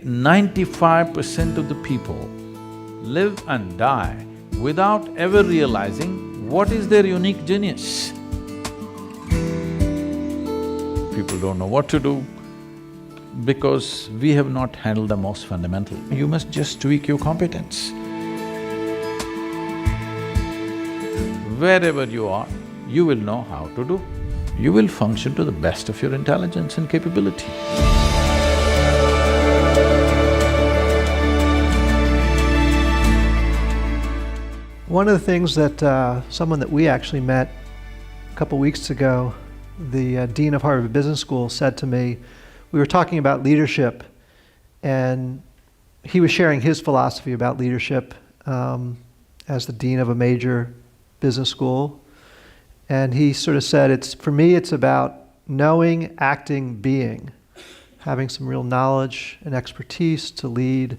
95% of the people live and die without ever realizing what is their unique genius. People don't know what to do because we have not handled the most fundamental. You must just tweak your competence. Wherever you are, you will know how to do. You will function to the best of your intelligence and capability. One of the things that someone that we actually met a couple weeks ago, the Dean of Harvard Business School, said to me, we were talking about leadership, and he was sharing his philosophy about leadership as the dean of a major business school. And he sort of said, for me, it's about knowing, acting, being, having some real knowledge and expertise to lead,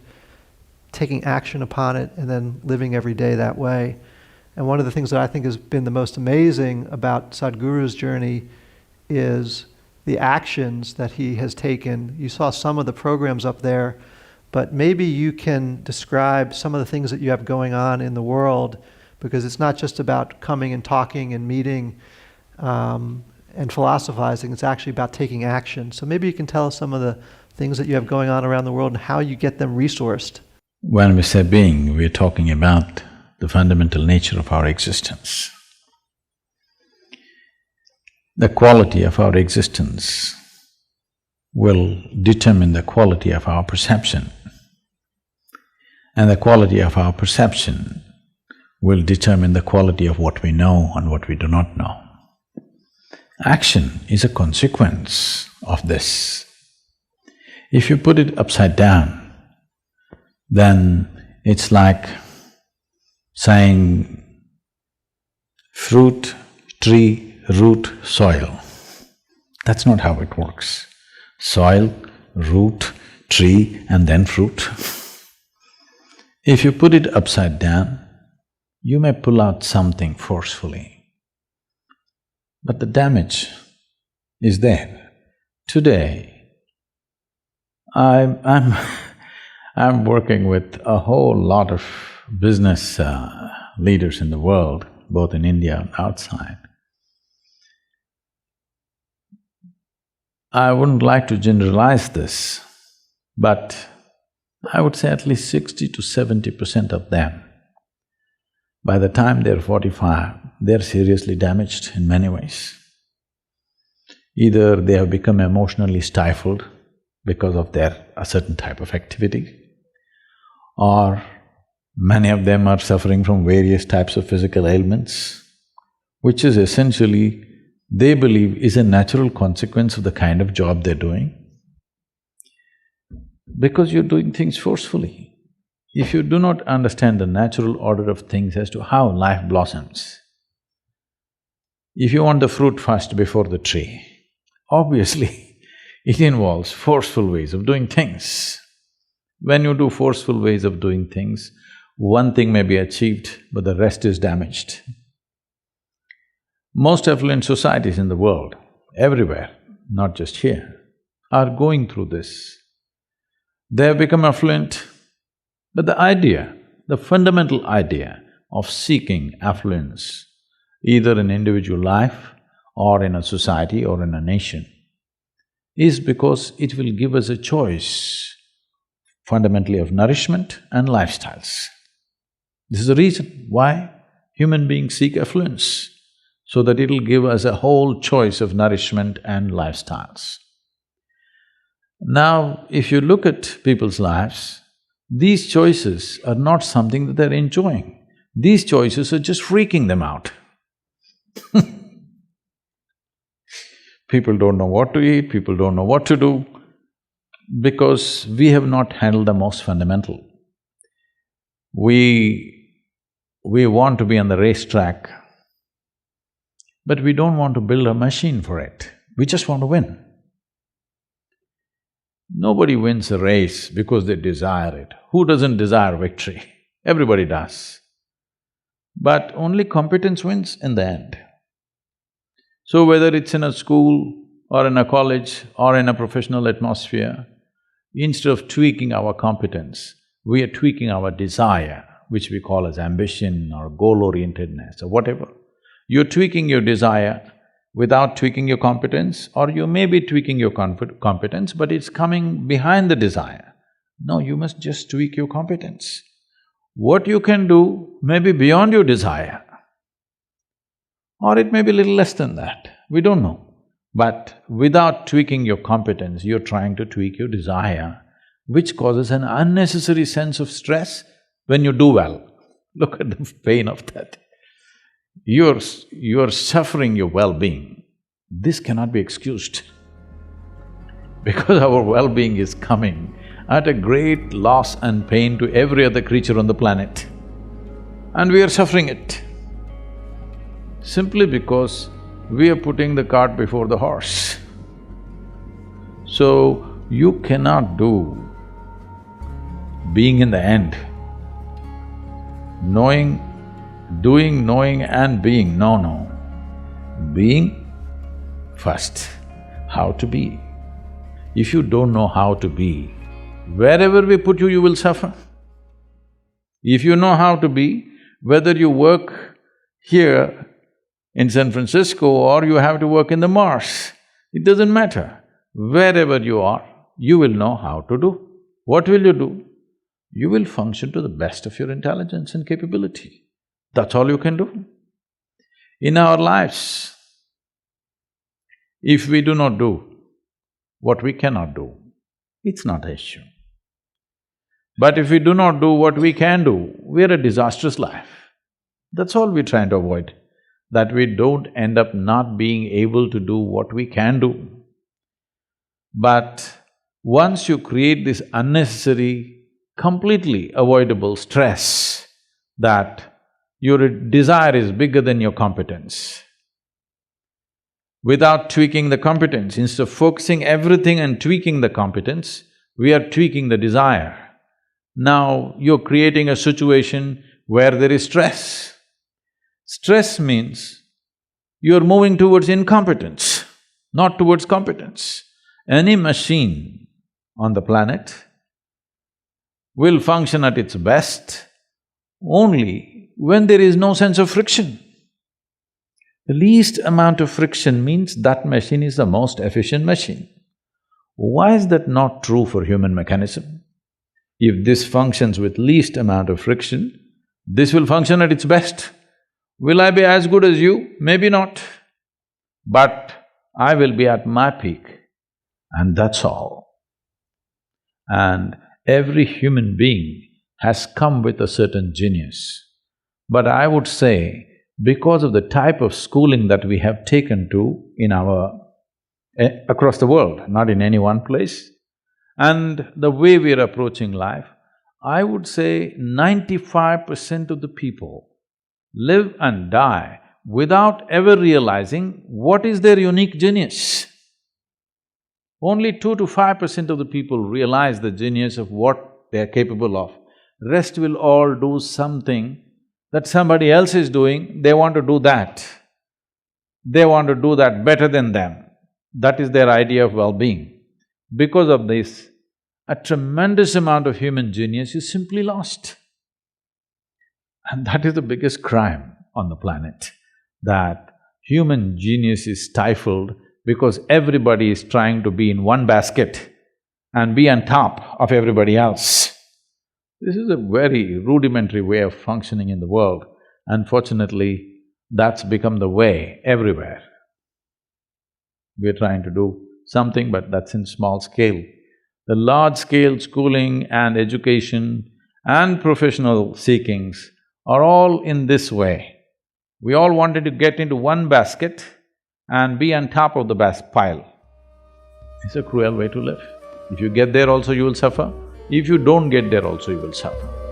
taking action upon it, and then living every day that way. And one of the things that I think has been the most amazing about Sadhguru's journey is the actions that he has taken. You saw some of the programs up there, but maybe you can describe some of the things that you have going on in the world, because it's not just about coming and talking and meeting and philosophizing, it's actually about taking action. So maybe you can tell us some of the things that you have going on around the world and how you get them resourced. When we say being, we're talking about the fundamental nature of our existence. The quality of our existence will determine the quality of our perception, and the quality of our perception will determine the quality of what we know and what we do not know. Action is a consequence of this. If you put it upside down, then it's like saying fruit, tree, root, soil. That's not how it works. Soil, root, tree, and then fruit. If you put it upside down, you may pull out something forcefully, but the damage is there. Today, I'm working with a whole lot of business leaders in the world, both in India and outside. I wouldn't like to generalize this, but I would say at least 60 to 70% of them, by the time they're 45, they're seriously damaged in many ways. Either they have become emotionally stifled because of a certain type of activity, or many of them are suffering from various types of physical ailments, which is essentially, they believe, is a natural consequence of the kind of job they're doing. Because you're doing things forcefully. If you do not understand the natural order of things as to how life blossoms, if you want the fruit first before the tree, obviously it involves forceful ways of doing things. When you do forceful ways of doing things, one thing may be achieved, but the rest is damaged. Most affluent societies in the world, everywhere, not just here, are going through this. They have become affluent, but the fundamental idea of seeking affluence, either in individual life or in a society or in a nation, is because it will give us a choice fundamentally of nourishment and lifestyles. This is the reason why human beings seek affluence, so that it'll give us a whole choice of nourishment and lifestyles. Now, if you look at people's lives, these choices are not something that they're enjoying. These choices are just freaking them out. People don't know what to eat, people don't know what to do, because we have not handled the most fundamental. We want to be on the racetrack, but we don't want to build a machine for it, we just want to win. Nobody wins a race because they desire it. Who doesn't desire victory? Everybody does. But only competence wins in the end. So whether it's in a school or in a college or in a professional atmosphere, Instead of tweaking our competence, we are tweaking our desire, which we call as ambition or goal-orientedness or whatever. You're tweaking your desire without tweaking your competence, or you may be tweaking your competence, but it's coming behind the desire. No, you must just tweak your competence. What you can do may be beyond your desire, or it may be a little less than that, we don't know. But without tweaking your competence, you're trying to tweak your desire, which causes an unnecessary sense of stress when you do well. Look at the pain of that. You're suffering your well-being. This cannot be excused because our well-being is coming at a great loss and pain to every other creature on the planet, and we are suffering it simply because we are putting the cart before the horse. So, you cannot do being in the end, doing, knowing and being, no. Being first, how to be. If you don't know how to be, wherever we put you, you will suffer. If you know how to be, whether you work here in San Francisco or you have to work in the Mars, it doesn't matter. Wherever you are, you will know how to do. What will you do? You will function to the best of your intelligence and capability. That's all you can do. In our lives, if we do not do what we cannot do, it's not an issue. But if we do not do what we can do, we're a disastrous life. That's all we're trying to avoid, that we don't end up not being able to do what we can do. But once you create this unnecessary, completely avoidable stress that your desire is bigger than your competence, without tweaking the competence, instead of focusing everything and tweaking the competence, we are tweaking the desire. Now you're creating a situation where there is stress. Stress means you're moving towards incompetence, not towards competence. Any machine on the planet will function at its best only when there is no sense of friction. The least amount of friction means that machine is the most efficient machine. Why is that not true for human mechanism? If this functions with least amount of friction, this will function at its best. Will I be as good as you? Maybe not. But I will be at my peak, and that's all. And every human being has come with a certain genius. But I would say, because of the type of schooling that we have taken to in across the world, not in any one place, and the way we are approaching life, I would say 95% of the people live and die without ever realizing what is their unique genius. Only 2 to 5% of the people realize the genius of what they are capable of. Rest will all do something that somebody else is doing, they want to do that. They want to do that better than them. That is their idea of well-being. Because of this, a tremendous amount of human genius is simply lost. And that is the biggest crime on the planet, that human genius is stifled because everybody is trying to be in one basket and be on top of everybody else. This is a very rudimentary way of functioning in the world. Unfortunately, that's become the way everywhere. We're trying to do something, but that's in small scale. The large-scale schooling and education and professional seekings are all in this way. We all wanted to get into one basket and be on top of the pile. It's a cruel way to live. If you get there also, you will suffer. If you don't get there also, you will suffer.